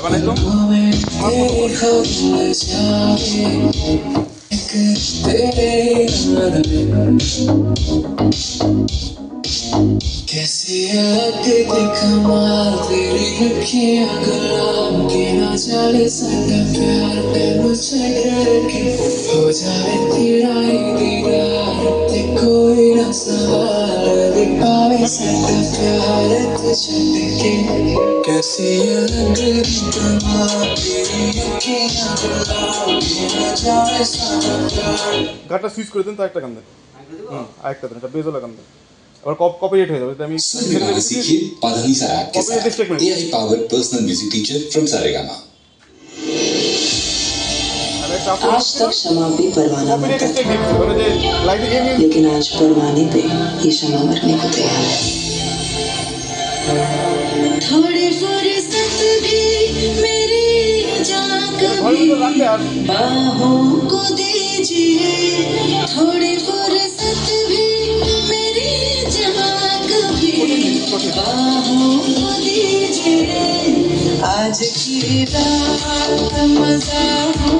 গান একদম कैसी लगती कमाल तेरी अखियां गुलाब की ना चले सारा प्यार पे मुझे के हो जाए तेरा ही दीदार ते कोई ना सवाल दिखावे सारा प्यार तुझे देखे कैसी लगती कमाल तेरी अखियां गुलाब की ना चले सारा प्यार গানটা সুইচ করে দেন তো একটা গান দেন আরেকটা দেন একটা বেজলা গান দেন আবার কপিরাইট হয়ে যাবে আমি Saregama सीखिए पाधानीसा ऐप के साथ AI powered personal music teacher from Saregama। आज तक क्षमा भी परवाना मरता था, लेकिन आज परवाने पे ये क्षमा मरने को तैयार है। थोड़ी फुर्सत भी मेरी जान कभी बाहों को दीजिए, थोड़ी फुर्सत भी मेरी जान कभी बाहों को दीजिए। आज की रात मजा हो